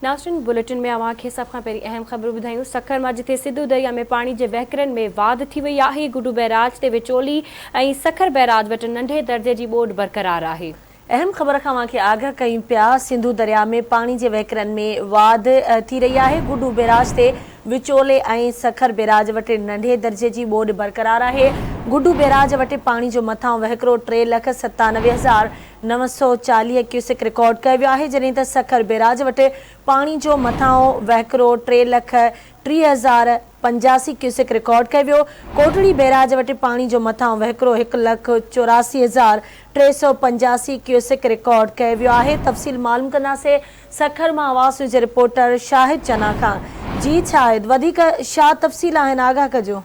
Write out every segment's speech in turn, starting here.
नाज़रीन बुलेटिन में अवां खे सभ खां पहिरीं अहम ख़बरूं ॿुधायूं। सखर मां जिथे सिंधु दरिया में पाणी जे वहिकरनि में वाध थी वई आहे, गुडू बैराज ते विचोली ऐं सखर बैराज वटि नंढे दर्जे जी ॿोॾि बरक़रार आहे। अहम ख़बर खां अवां खे आगाह कयूं पिया। सिंधु दरिया में पाणी जे वहिकरनि में वाध थी रही आहे। गुडू बैराज ते विचोले ऐं सखर बैराज वटि नंढे दर्जे जी ॿोॾि बरक़रार आहे। गुडू बैराज वटि पाणी जो मथां वहिकिरो 3,97,940 क्यूसेक रिकॉर्ड कयो वियो आहे, जॾहिं त सखर बैराज वटि पाणी जो मथां वहिकिरो 3,03,085 क्यूसेक रिकॉर्ड कयो वियो। कोटड़ी बैराज वटि पाणी जो मथां वहिकिरो 1,84,385 क्यूसेक रिकॉर्ड कयो वियो आहे। तफ़सील मालूम कंदासीं सखर मां आवाज़ न्यूज़ जे रिपोर्टर शाहिद चना खां। जी शाहिद, वधीक छा तफ़सील आहिनि, आगाह कजो।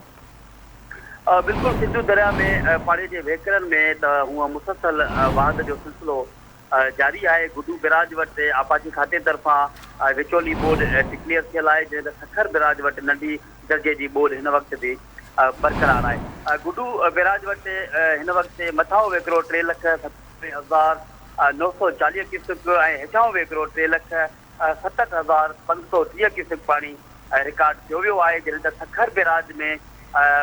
बिल्कुल, सिंधु दरिया में पानी के वहिकरनि में त हूअं मुसलसल वाध जो सिलसिलो जारी है। गुडू बैराज वटि आपाची खाते तरफ़ां विचोली ॿोॾि डिक्लेयर थियल आहे, जंहिं सखर बैराज वटि नंढी दर्जे जी ॿोॾि हिन वक़्त भी बरक़रार आहे। गुडू बैराज वटि हिन वक़्त मथां वहिकिरो 3,70,940 क्यूसेक ऐं हेठां वहिकिरो 3,67,530 क्यूसेक पानी रिकॉर्ड कियो वियो आहे, जॾहिं त सखर बैराज में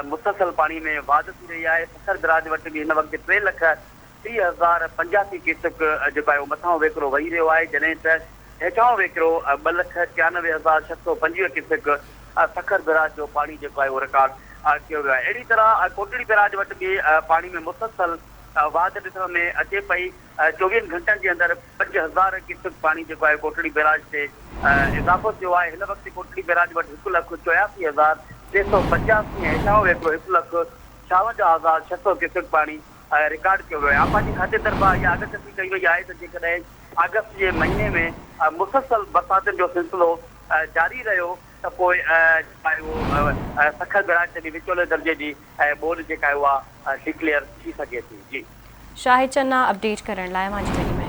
मुसलसल पानी में वाध थी रही है। सखर बैराज वटि भी हिन वक़्त 3,30,085 क्यूसेक जेको आहे मथां वहिकिरो वही रहियो आहे, जॾहिं त हेठां वहिकिरो 2,93,625 क्यूसेक सखर बैराज जो पानी जेको आहे उहो रिकॉर्ड कियो वियो आहे। अहिड़ी तरह कोटड़ी बैराज वटि भी पानी में मुसलसल वाध ॾिसण में अचे पई। 24 घंटनि जे अंदरि 5,000 क्यूसेक पानी जेको आहे कोटड़ी बैराज ते इज़ाफ़ो थियो आहे। हिन वक़्त कोटड़ी बैराज वटि 1,84,385 हेठां वहिकिरो 1,56,600 क्यूसेक पानी रिकॉर्ड कियो वियो आहे। आपाची खाते तरफ़ां इहा आगकथी कई वई आहे त जेकॾहिं अगस्त जे महीने में मुसलसल बरसातुनि जो सिलसिलो जारी रहियो त पोइ सखर बैराज ते बि विचोले दर्जे जी ॿोॾि जेका आहे उहा डिक्लेयर थी सघे थी। जी शाहिद चन्ना अपडेट करण लाइ मुंहिंजी